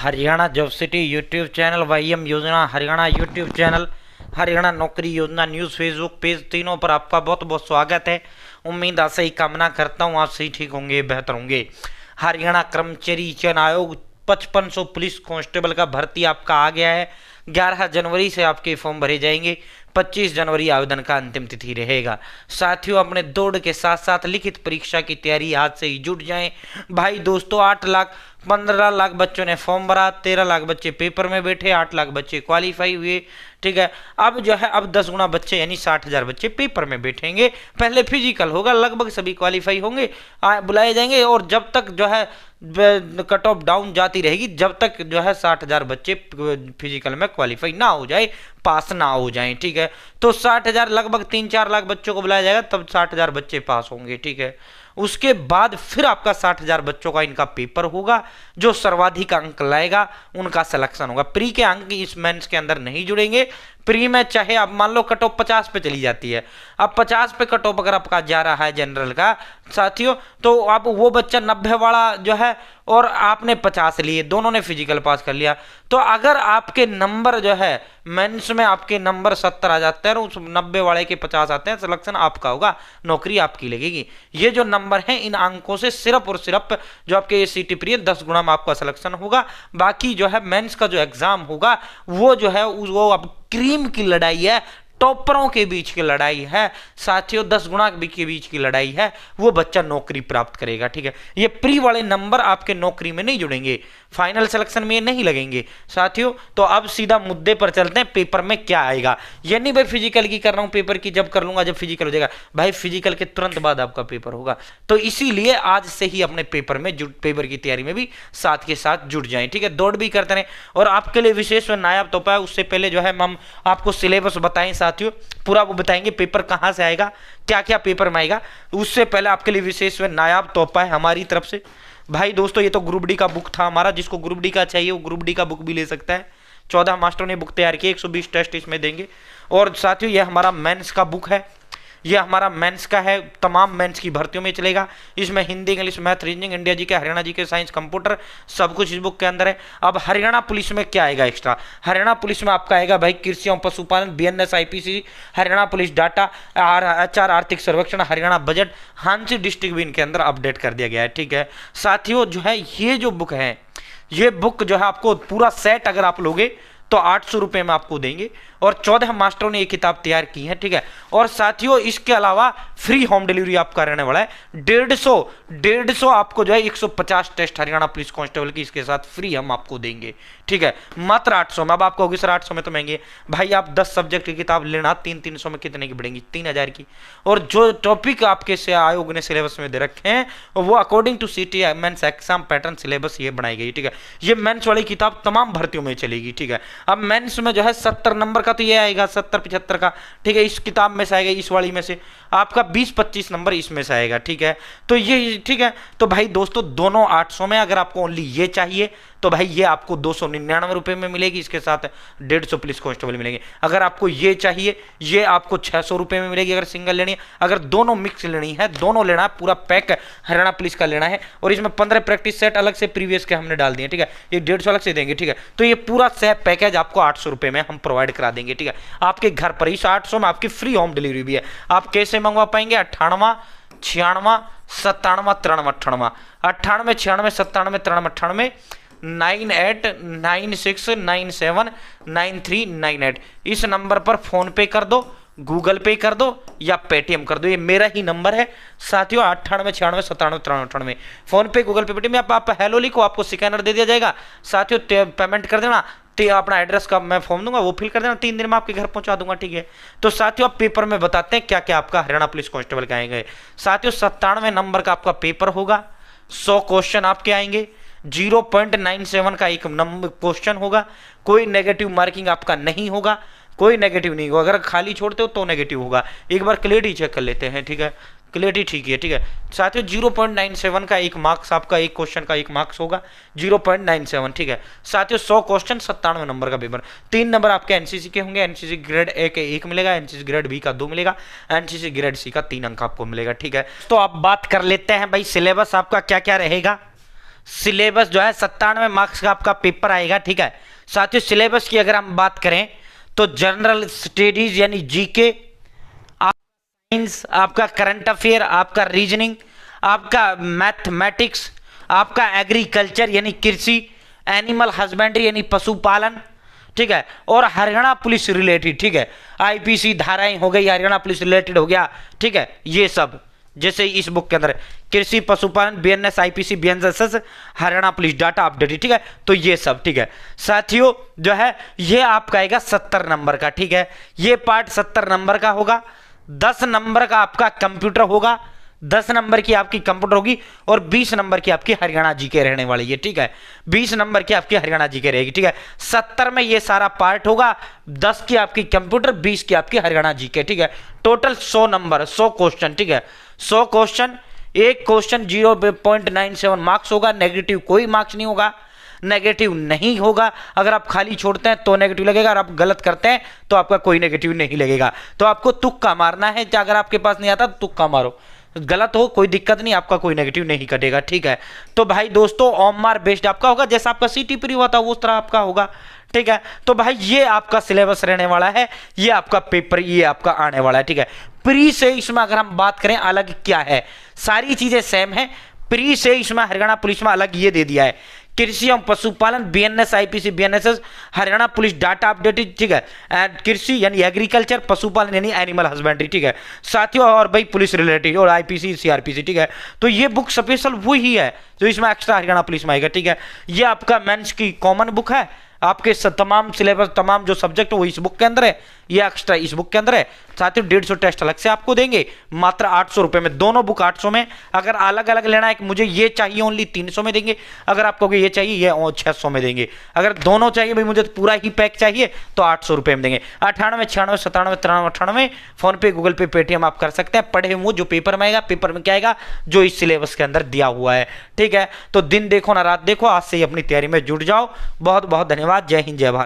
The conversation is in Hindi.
Haryana job city YouTube channel, YM योजना हरियाणा यूट्यूब चैनल, हरियाणा नौकरी योजना न्यूज़ फेसबुक पेज, तीनों पर आपका बहुत बहुत स्वागत है। उम्मीद आशा ही कामना करता हूँ आप सही ठीक होंगे, बेहतर होंगे। हरियाणा कर्मचारी चयन आयोग 5500 पुलिस कांस्टेबल का भर्ती आपका आ गया है। 11 जनवरी से आपके फॉर्म भरे जाएंगे। 25 जनवरी आवेदन का अंतिम तिथि रहेगा। साथियों, अपने दौड़ के साथ साथ लिखित परीक्षा की तैयारी आज से ही जुट जाएं। भाई दोस्तों, 8 लाख 15 लाख बच्चों ने फॉर्म भरा, 13 लाख बच्चे पेपर में बैठे, 8 लाख बच्चे क्वालिफाई हुए। ठीक है, अब जो है अब 10 गुना बच्चे यानी 60,000 बच्चे पेपर में बैठेंगे। पहले फिजिकल होगा, लगभग सभी क्वालिफाई होंगे, बुलाए जाएंगे। और जब तक जो है कट ऑफ डाउन जाती रहेगी, जब तक जो है 60,000 बच्चे फिजिकल में क्वालिफाई ना हो जाए, पास ना हो जाएं। ठीक है, तो 60,000 लगभग 3-4 लाख बच्चों को बुलाया जाएगा, तब 60,000 बच्चे पास होंगे। ठीक है, उसके बाद फिर आपका 60,000 बच्चों का इनका पेपर होगा। जो सर्वाधिक अंक लाएगा उनका सिलेक्शन होगा। प्री के अंक इस मेंस के अंदर नहीं जुड़ेंगे। प्री में चाहे आप मान लो कट ऑफ 50 पे चली जाती है, अब 50 पे कट ऑफ अगर आपका जा रहा है जनरल का साथियों, तो अब वो बच्चा 90 वाला जो है और आपने 50 लिए, दोनों ने फिजिकल पास कर लिया, तो अगर आपके नंबर जो है मेंस में आपके नंबर 70 आ जाते हैं और उस 90 वाले के 50 आते हैं, सिलेक्शन आपका होगा, नौकरी आपकी लगेगी। ये जो नंबर है इन अंकों से सिर्फ और सिर्फ जो आपके ये सीटी प्री 10 गुना में आपका सिलेक्शन होगा। बाकी जो है मेंस का जो एग्जाम होगा वो जो है वो अब क्रीम की लड़ाई है, टॉपरों के बीच की लड़ाई है साथियों, 10 गुना के बीच की लड़ाई है, वो बच्चा नौकरी प्राप्त करेगा। ठीक है, ये प्री वाले नंबर आपके नौकरी में नहीं जुड़ेंगे, फाइनल सिलेक्शन में ये नहीं लगेंगे साथियों। तो अब सीधा मुद्दे पर चलते हैं, पेपर में क्या आएगा। ये नहीं भाई फिजिकल की कर रहा हूं, पेपर की जब कर लूंगा जब फिजिकल हो जाएगा, भाई फिजिकल के तुरंत बाद आपका पेपर होगा। तो इसीलिए आज से ही अपने पेपर में पेपर की तैयारी में भी साथ के साथ जुट जाएं। ठीक है, दौड़ भी करते रहें। और आपके लिए विशेष नायाब तोहफा है, उससे पहले जो है हम आपको सिलेबस बताएं साथियों, पूरा वो बताएंगे पेपर कहां से आएगा, क्या क्या पेपर में आएगा। उससे पहले आपके लिए विशेष नायाब तोहफा है हमारी तरफ से। भाई दोस्तों, ये तो ग्रुप डी का बुक था हमारा, जिसको ग्रुप डी का चाहिए वो ग्रुप डी का बुक भी ले सकता है। 14 मास्टरों ने बुक तैयार की, 120 टेस्ट इसमें देंगे। और साथियों, ये हमारा मेंस का बुक है, ये हमारा मेंस का है, तमाम मेंस की भर्तियों में चलेगा। इसमें Hindi, English, math, reasoning, India G K, Haryana जी के, साइंस, कंप्यूटर, सब कुछ इस बुक के अंदर है। अब हरियाणा पुलिस में क्या आएगा एक्स्ट्रा, हरियाणा पुलिस में आपका आएगा भाई कृषि एवं पशुपालन, BNS, IPC, Haryana police data, HR, आर्थिक सर्वेक्षण, हरियाणा बजट, हांसी डिस्ट्रिक्ट भी इनके अंदर अपडेट कर दिया गया है। ठीक है साथियों, जो है ये जो बुक है, ये बुक जो है आपको पूरा सेट अगर आप लोगे तो 800 रुपए में आपको देंगे। और 14 मास्टरों ने ये किताब तैयार की है। ठीक है, और साथियों इसके अलावा फ्री होम डिलीवरी आपका रहने वाला है। 150 आपको जो है 150 टेस्ट हरियाणा पुलिस कांस्टेबल की इसके साथ फ्री हम आपको देंगे। ठीक है, मात्र 800 में। अब आपको होगी सर 800 में तो महंगी है भाई, आप 10 सब्जेक्ट की किताब लेना 300 में कितने की पड़ेंगी, 3000 की। और जो टॉपिक आपके से आयोग ने सिलेबस में दे रखे हैं वो according to city mains exam pattern syllabus ये बनाई गई। ठीक है, ये मेंस वाली किताब तमाम भर्तियों में चलेगी। ठीक है, अब मेंस में जो है 70 नंबर का तो ये आएगा, 70-75 का। ठीक है, इस किताब में से आएगा, इस वाली में से आपका 20-25 नंबर इसमें से आएगा। ठीक है, तो ये ठीक है। तो भाई दोस्तों, दोनों 800 में, अगर आपको ओनली ये चाहिए तो भाई ये आपको 299 रुपए में मिलेगी, इसके साथ 150 पुलिस कांस्टेबल मिलेंगे। अगर आपको ये चाहिए, ये आपको 600 रुपए में मिलेगी अगर सिंगल लेनी है। अगर दोनों मिक्स लेनी है, दोनों लेना है, पूरा पैक हरियाणा पुलिस का लेना है, और इसमें 15 प्रैक्टिस सेट अलग से प्रीवियस के हमने डाल दिए। ठीक है, ये 150 अलग से देंगे। ठीक है, तो ये पूरा सेट पैकेज आपको 800 रुपए में हम प्रोवाइड करा देंगे। ठीक है, आपके घर पर इस 800 में आपकी फ्री होम डिलीवरी भी है। आप कैसे मंगवा पाएंगे, 98 96 97 93 98 96 97 93 9896979398 इस नंबर पर फोन पे कर दो, गूगल पे कर दो या पेटीएम कर दो। ये मेरा ही नंबर है साथियों, 98 96 97 93 फोन पे, गूगल पे, पेटीएम। आप हेलो लिखो, आपको स्कैनर दे दिया जाएगा साथियों, पेमेंट कर देना। तो अपना एड्रेस का मैं फॉर्म दूंगा, वो फिल कर देना, 3 दिन में आपके घर पहुंचा दूंगा। ठीक है, तो साथियों आप पेपर में बताते हैं क्या क्या आपका हरियाणा पुलिस कांस्टेबल के आएंगे। साथियों 97 नंबर का आपका पेपर होगा, 100 क्वेश्चन आपके आएंगे, 0.97 का एक नंबर क्वेश्चन होगा, कोई नेगेटिव मार्किंग आपका नहीं होगा, कोई नेगेटिव नहीं होगा। अगर खाली छोड़ते हो तो नेगेटिव होगा, एक बार क्लियरिटी चेक कर लेते हैं। ठीक है, क्लियरिटी ठीक है। ठीक है साथियों, 0.97 का एक मार्क्स आपका, एक क्वेश्चन का एक मार्क्स होगा 0.97। ठीक है साथियों, 100 क्वेश्चन, 97 नंबर का पेपर। 3 नंबर आपके एनसीसी के होंगे, एनसीसी ग्रेड ए के 1 मिलेगा, एनसीसी ग्रेड बी का 2 मिलेगा, एनसीसी ग्रेड सी का 3 अंक आपको मिलेगा। ठीक है, तो आप बात कर लेते हैं भाई सिलेबस आपका क्या क्या रहेगा। सिलेबस जो है 97 मार्क्स का आपका पेपर आएगा। ठीक है साथियों, सिलेबस की अगर हम बात करें तो जनरल स्टडीज यानी जीके, साइंस, आपका करंट अफेयर, आपका रीजनिंग, आपका मैथमेटिक्स, आपका एग्रीकल्चर यानी कृषि, एनिमल हस्बेंड्री यानी पशुपालन, ठीक है, और हरियाणा पुलिस रिलेटेड। ठीक है, आईपीसी धाराएं हो गई, हरियाणा पुलिस रिलेटेड हो गया। ठीक है, ये सब जैसे इस बुक के अंदर कृषि, पशुपालन, BNS, IPC, BNSS, Haryana police data updated. ठीक है, तो ये सब। ठीक है साथियों, जो है ये आपका आएगा 70 नंबर का। ठीक है, ये पार्ट 70 नंबर का होगा। 10 नंबर का आपका कंप्यूटर होगा, 10 नंबर की आपकी कंप्यूटर होगी, और 20 नंबर की आपकी हरियाणा जीके रहने वाली है। ठीक है, 20 नंबर की आपकी हरियाणा जीके रहेगी। ठीक है, 70 में ये सारा पार्ट होगा, 10 की आपकी कंप्यूटर, 20 की आपकी हरियाणा जीके। ठीक है, टोटल 100 नंबर, 100 क्वेश्चन। ठीक है, 100 क्वेश्चन, एक क्वेश्चन 0.97 मार्क्स होगा, नेगेटिव कोई मार्क्स नहीं होगा, नेगेटिव नहीं होगा। अगर आप खाली छोड़ते हैं तो नेगेटिव लगेगा, और आप गलत करते हैं तो आपका कोई नेगेटिव नहीं लगेगा। तो आपको तुक्का मारना है, अगर आपके पास नहीं आता तो तुक्का मारो, गलत हो कोई दिक्कत नहीं, आपका कोई नेगेटिव नहीं कटेगा। ठीक है, तो भाई दोस्तों ओमआर बेस्ड आपका होगा, जैसा आपका सीटी प्री हुआ था उस तरह आपका होगा। ठीक है, तो भाई ये आपका सिलेबस रहने वाला है, ये आपका पेपर, ये आपका आने वाला है। ठीक है, प्री से इसमें अगर हम बात करें अलग क्या है, सारी चीजें सेम है। प्री से इसमें हरियाणा पुलिस में अलग ये दे दिया है, कृषि एवं पशुपालन, BNS, IPC, BNSS, Haryana police data updated. ठीक है, कृषि यानी एग्रीकल्चर, पशुपालन यानी एनिमल हस्बेंड्री। ठीक है साथियों, और भाई पुलिस रिलेटेड और आईपीसी, सीआरपीसी। ठीक है, तो ये बुक स्पेशल वही है जो इसमें एक्स्ट्रा हरियाणा पुलिस में आएगा। ठीक है, ये आपका मेंस की कॉमन बुक है, आपके तमाम सिलेबस, तमाम जो सब्जेक्ट वो इस बुक के अंदर है, ये एक्स्ट्रा इस बुक के अंदर है। साथियों 150 टेस्ट अलग से आपको देंगे, मात्र 800 रुपए में, दोनों बुक 800 में। अगर अलग अलग लेना है कि मुझे ये चाहिए ओनली 300 में देंगे, अगर आपको ये चाहिए ये 600 में देंगे, अगर दोनों चाहिए भाई मुझे तो पूरा ही पैक चाहिए तो 800 रुपए में देंगे। 98 96 97 93 98 फोन पे, गूगल पे, पेटीएम आप कर सकते हैं। पढ़े हुए जो पेपर में आएगा, पेपर में क्या आएगा जो इस सिलेबस के अंदर दिया हुआ है। ठीक है, तो दिन देखो ना रात देखो, आज से ही अपनी तैयारी में जुट जाओ। बहुत बहुत धन्यवाद, जय हिंद जय भारत।